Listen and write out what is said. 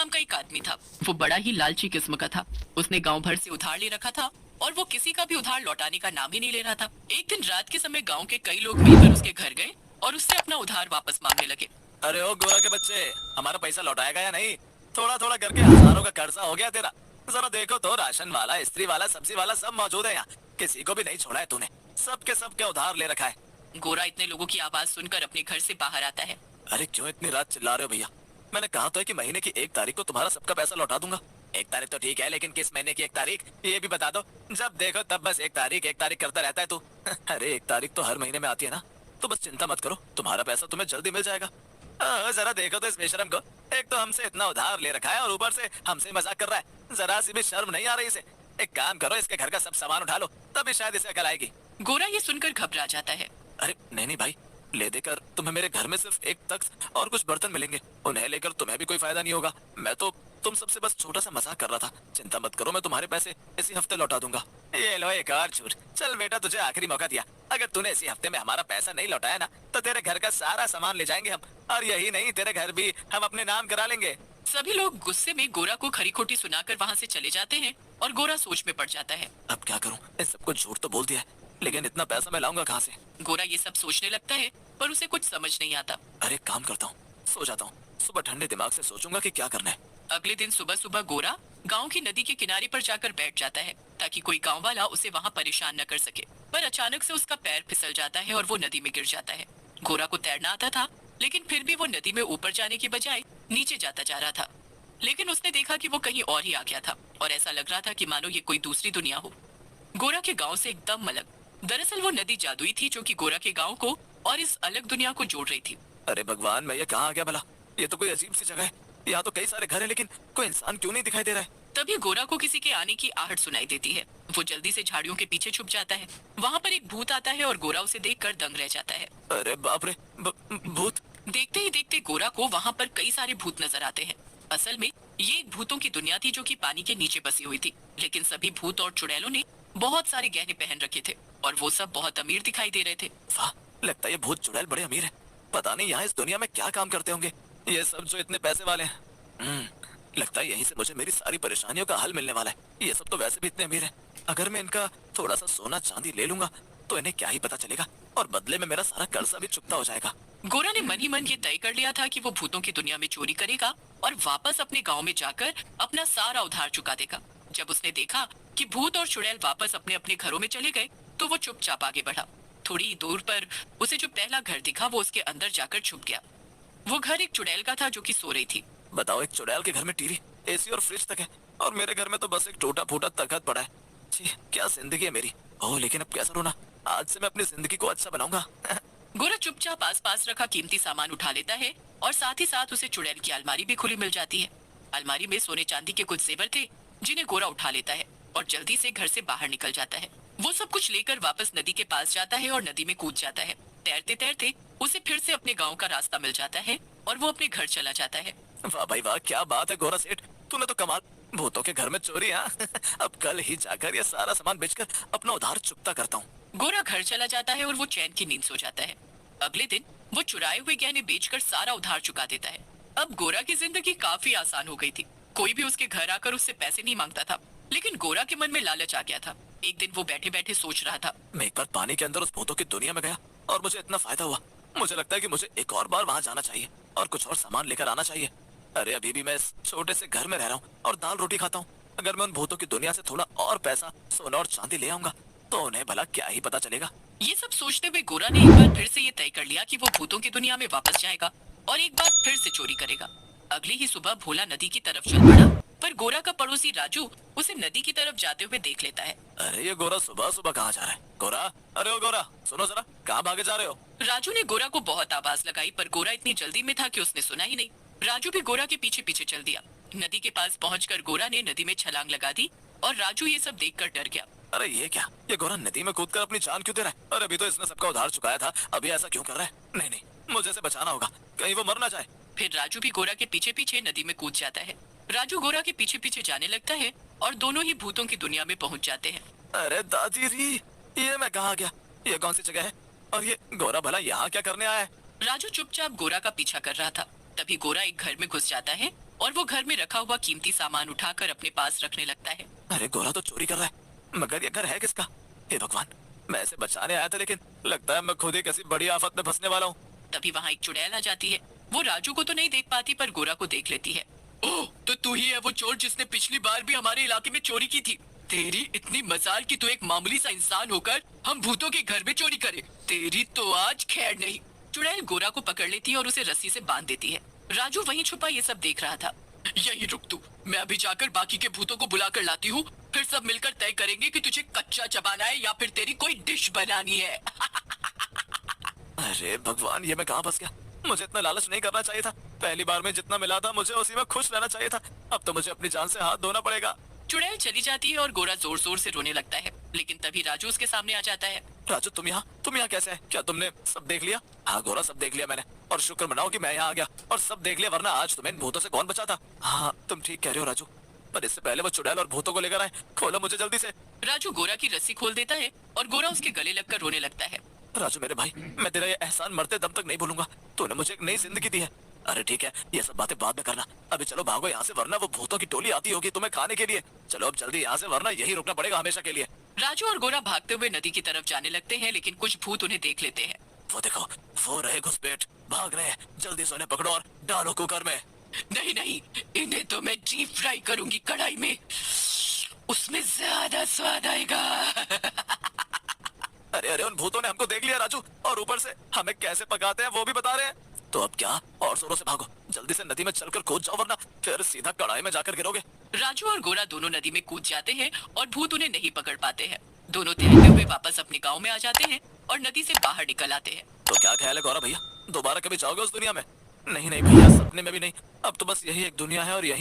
नाम का एक आदमी था। वो बड़ा ही लालची किस्म का था। उसने गांव भर से उधार ले रखा था और वो किसी का भी उधार लौटाने का नाम ही नहीं ले रहा था। एक दिन रात के समय गांव के कई लोग मिलकर उसके घर गए और उससे अपना उधार वापस मांगने लगे। अरे ओ गोरा के बच्चे, हमारा पैसा लौटाएगा या नहीं? थोड़ा थोड़ा करके हजारों का कर्जा हो गया तेरा। जरा देखो तो, राशन वाला, इस्त्री वाला, सब्जी वाला सब मौजूद है यहाँ। किसी को भी नहीं छोड़ा है तूने। सबके उधार ले रखा है। गोरा इतने लोगों की आवाज सुनकर अपने घर से बाहर आता है। अरे क्यों इतनी रात चिल्ला रहे हो भैया? मैंने कहा तो है कि महीने की 1 तारीख को तुम्हारा सबका पैसा लौटा दूंगा। 1 तारीख तो ठीक है, लेकिन किस महीने की 1 तारीख ये भी बता दो। जब देखो तब बस 1 तारीख करता रहता है तू। अरे 1 तारीख तो हर महीने में आती है ना, तो बस चिंता मत करो, तुम्हारा पैसा तुम्हें जल्दी मिल जाएगा। जरा देखो तो इस बेशरम को, एक तो हमसे इतना उधार ले रखा है और ऊपर से हमसे मजाक कर रहा है। जरा सी भी शर्म नहीं आ रही इसे। एक काम करो, इसके घर का सब सामान उठा लो, तभी शायद इसे अकल आएगी। गोरा ये सुनकर घबरा जाता है। अरे नहीं भाई, ले देकर तुम्हें मेरे घर में सिर्फ एक तख्त और कुछ बर्तन मिलेंगे। उन्हें लेकर तुम्हें भी कोई फायदा नहीं होगा। मैं तो तुम सबसे बस छोटा सा मजाक कर रहा था। चिंता मत करो, मैं तुम्हारे पैसे इसी हफ्ते लौटा दूंगा। ये लो एक और छूट। चल बेटा, तुझे आखिरी मौका दिया। अगर तूने इसी हफ्ते में हमारा पैसा नहीं लौटाया ना, तो तेरे घर का सारा सामान ले जाएंगे हम। और यही नहीं, तेरे घर भी हम अपने नाम करा लेंगे। सभी लोग गुस्से में गोरा को खरी खोटी सुनाकर वहाँ से चले जाते हैं और गोरा सोच में पड़ जाता है। अब क्या करूं? इन सबको झूठ तो बोल दिया है, लेकिन इतना पैसा मैं लाऊंगा कहाँ से? गोरा ये सब सोचने लगता है पर उसे कुछ समझ नहीं आता। अरे काम करता हूँ, सो जाता हूँ। सुबह ठंडे दिमाग से सोचूंगा कि क्या करना है। अगले दिन सुबह सुबह गोरा गांव की नदी के किनारे पर जाकर बैठ जाता है ताकि कोई गांव वाला उसे वहां परेशान न कर सके। पर अचानक से उसका पैर फिसल जाता है और वो नदी में गिर जाता है। गोरा को तैरना आता था, लेकिन फिर भी वो नदी में ऊपर जाने की बजाय नीचे जाता जा रहा था। लेकिन उसने देखा कि वो कहीं और ही आ गया था और ऐसा लग रहा था कि मानो ये कोई दूसरी दुनिया हो। गोरा के गांव से एकदम अलग। दरअसल वो नदी जादुई थी जो कि गोरा के गांव को और इस अलग दुनिया को जोड़ रही थी। अरे भगवान, मैं ये कहाँ आ गया भला? ये तो कोई अजीब सी जगह है। यहाँ तो कई सारे घर हैं, लेकिन कोई इंसान क्यों नहीं दिखाई दे रहा है? तभी गोरा को किसी के आने की आहट सुनाई देती है। वो जल्दी से झाड़ियों के पीछे छुप जाता है। वहाँ पर एक भूत आता है और गोरा उसे देखकर दंग रह जाता है। अरे बाप रे, भूत! देखते ही देखते गोरा को वहाँ पर कई सारे भूत नजर आते हैं। असल में ये एक भूतों की दुनिया थी जो कि पानी के नीचे बसी हुई थी। लेकिन सभी भूत और चुड़ैलों ने बहुत सारे गहने पहन रखे थे और वो सब बहुत अमीर दिखाई दे रहे थे। वाह, लगता है ये भूत चुड़ैल बड़े अमीर है। पता नहीं यहाँ इस दुनिया में क्या काम करते होंगे ये सब जो इतने पैसे वाले हैं। लगता है यहीं से मुझे मेरी सारी परेशानियों का हल मिलने वाला है। ये सब तो वैसे भी इतने अमीर हैं। अगर मैं इनका थोड़ा सा सोना चांदी ले लूंगा तो इन्हें क्या ही पता चलेगा, और बदले में मेरा सारा कर्जा भी चुकता हो जाएगा। गोरा ने मन ही मन ये तय कर लिया था कि वो भूतों की दुनिया में चोरी करेगा और वापस अपने गांव में जाकर अपना सारा उधार चुका देगा। जब उसने देखा कि भूत और चुड़ैल वापस अपने अपने घरों में चले गए तो वो चुपचाप आगे बढ़ा। थोड़ी ही दूर पर उसे जो पहला घर दिखा वो उसके अंदर जाकर छुप गया। वो घर एक चुड़ैल का था जो कि सो रही थी। बताओ, एक चुड़ैल के घर में टीवी, एसी और फ्रिज तक है, और मेरे घर में तो बस एक टूटा फूटा तखत पड़ा है। छी, क्या जिंदगी है मेरी। ओह, लेकिन अब कैसे रोना? आज से मैं अपनी जिंदगी को अच्छा बनाऊंगा। गोरा चुपचाप आसपास रखा कीमती सामान उठा लेता है और साथ ही साथ उसे चुड़ैल की अलमारी भी खुली मिल जाती है। अलमारी में सोने चांदी के कुछ जेवर थे जिन्हें गोरा उठा लेता है और जल्दी से घर से बाहर निकल जाता है। वो सब कुछ लेकर वापस नदी के पास जाता है और नदी में कूद जाता है। तैरते तैरते उसे फिर से अपने गांव का रास्ता मिल जाता है और वो अपने घर चला जाता है। वाह भाई वाह, क्या बात है गोरा सेठ, तूने तो कमाल। भूतों के घर में चोरी, हाँ? अब कल ही जाकर ये सारा सामान बेचकर अपना उधार चुकता करता हूँ। गोरा घर चला जाता है और वो चैन की नींद सो जाता है। अगले दिन वो चुराए हुए गहने बेचकर सारा उधार चुका देता है। अब गोरा की जिंदगी काफी आसान हो गई थी। कोई भी उसके घर आकर उससे पैसे नहीं मांगता था। लेकिन गोरा के मन में लालच आ गया था। एक दिन वो बैठे बैठे सोच रहा था, मैं एक बार पानी के अंदर उस भूतों की दुनिया में गया और मुझे इतना फायदा हुआ। मुझे लगता है कि मुझे एक और बार वहाँ जाना चाहिए और कुछ और सामान लेकर आना चाहिए। अरे अभी भी मैं इस छोटे से घर में रह रहा हूँ और दाल रोटी खाता हूँ। अगर मैं उन भूतों की दुनिया से थोड़ा और पैसा, सोना और चांदी ले आऊंगा तो उन्हें भला क्या ही पता चलेगा। ये सब सोचते हुए गोरा ने एक बार फिर से ये तय कर लिया कि वो भूतों की दुनिया में वापस जाएगा और एक बार फिर से चोरी करेगा। अगली ही सुबह भोला नदी की तरफ चल पड़ा, पर गोरा का पड़ोसी राजू उसे नदी की तरफ जाते हुए देख लेता है। अरे ये गोरा सुबह सुबह कहाँ जा रहा है? गोरा, अरे ओ गोरा, सुनो जरा, कहाँ भागे जा रहे हो? राजू ने गोरा को बहुत आवाज लगाई पर गोरा इतनी जल्दी में था कि उसने सुना ही नहीं। राजू भी गोरा के पीछे पीछे चल दिया। नदी के पास पहुंचकर गोरा ने नदी में छलांग लगा दी और राजू ये सब देखकर डर गया। अरे ये क्या, ये गोरा नदी में कूदकर अपनी जान क्यों दे रहा है? अरे अभी तो इसने सबका उधार चुकाया था, अभी ऐसा क्यों कर रहा है? नहीं नहीं, मुझे इसे बचाना होगा, कहीं वो मर ना जाए। फिर राजू भी गोरा के पीछे पीछे नदी में कूद जाता है। राजू गोरा के पीछे पीछे जाने लगता है और दोनों ही भूतों की दुनिया में पहुंच जाते हैं। अरे दादी री, ये मैं कहाँ गया? ये कौन सी जगह है? और ये गोरा भला यहाँ क्या करने आया है? राजू चुपचाप गोरा का पीछा कर रहा था। तभी गोरा एक घर में घुस जाता है और वो घर में रखा हुआ कीमती सामान उठाकर अपने पास रखने लगता है। अरे गोरा तो चोरी कर रहा है, मगर ये घर है किसका? हे भगवान, मैं इसे बचाने आया था लेकिन लगता है मैं खुद ही किसी बड़ी आफत में फंसने वाला हूँ। तभी वहाँ एक चुड़ैल आ जाती है। वो राजू को तो नहीं देख पाती पर गोरा को देख लेती है। ओह, तो तू ही है वो चोर जिसने पिछली बार भी हमारे इलाके में चोरी की थी। तेरी इतनी मजाल कि तू एक मामूली सा इंसान होकर हम भूतों के घर में चोरी करे। तेरी तो आज खैर नहीं। चुड़ैल गोरा को पकड़ लेती है और उसे रस्सी से बांध देती है। राजू वहीं छुपा ये सब देख रहा था। यही रुक तू, मैं अभी जाकर बाकी के भूतों को बुला कर लाती हूँ। फिर सब मिलकर तय करेंगे कि तुझे कच्चा चबाना है या फिर तेरी कोई डिश बनानी है। अरे भगवान, ये मैं कहाँ फंस गया? मुझे इतना लालच नहीं करना चाहिए था। पहली बार में जितना मिला था मुझे उसी में खुश रहना चाहिए था। अब तो मुझे अपनी जान से हाथ धोना पड़ेगा। चुड़ैल चली जाती है और गोरा जोर जोर से रोने लगता है। लेकिन तभी राजू उसके सामने आ जाता है। राजू, तुम यहाँ कैसे है? क्या तुमने सब देख लिया? हाँ गोरा, सब देख लिया मैंने, और शुक्र मनाओ कि मैं यहाँ आ गया और सब देख लिया, वरना आज तुम्हें इन भूतों से कौन बचाता। हाँ तुम ठीक कह रहे हो राजू, पर इससे पहले वो चुड़ैल और भूतों को लेकर आए। खोलो मुझे जल्दी से। राजू गोरा की रस्सी खोल देता है और गोरा उसके गले लगकर रोने लगता है। राजू मेरे भाई, मैं तेरा ये एहसान मरते दम तक नहीं भूलूंगा। तूने मुझे एक नई जिंदगी दी है। अरे ठीक है, ये सब बातें बाद में करना। अभी चलो भागो यहाँ से, वरना वो भूतों की टोली आती होगी तुम्हें खाने के लिए। चलो अब जल्दी यहाँ से, वरना यही रुकना पड़ेगा हमेशा के लिए। राजू और गोरा भागते हुए नदी की तरफ जाने लगते हैं, लेकिन कुछ भूत उन्हें देख लेते हैं। वो देखो, वो रहे घुसपैठ, भाग रहे हैं। जल्दी से उन्हें पकड़ो और डालो कुकर में। नहीं नहीं, इन्हें तो मैं डीप फ्राई करूंगी कढ़ाई में, उसमें ज्यादा स्वाद आएगा। अरे अरे, उन भूतों ने हमको देख लिया राजू, और ऊपर से हमें कैसे पकाते हैं वो भी बता रहे हैं। तो अब क्या? और जोरों से भागो, जल्दी से नदी में चलकर कूद जाओ, वरना फिर सीधा कढ़ाई में जाकर गिरोगे। राजू और गोरा दोनों नदी में कूद जाते हैं और भूत उन्हें नहीं पकड़ पाते हैं। दोनों तैरते हुए वापस अपने गांव में आ जाते हैं और नदी से बाहर निकल आते हैं। तो क्या ख्याल है गौरव भैया, दोबारा कभी जाओगे उस दुनिया में? नहीं नहीं भैया, सपने में भी नहीं। अब तो बस यही एक दुनिया है और यही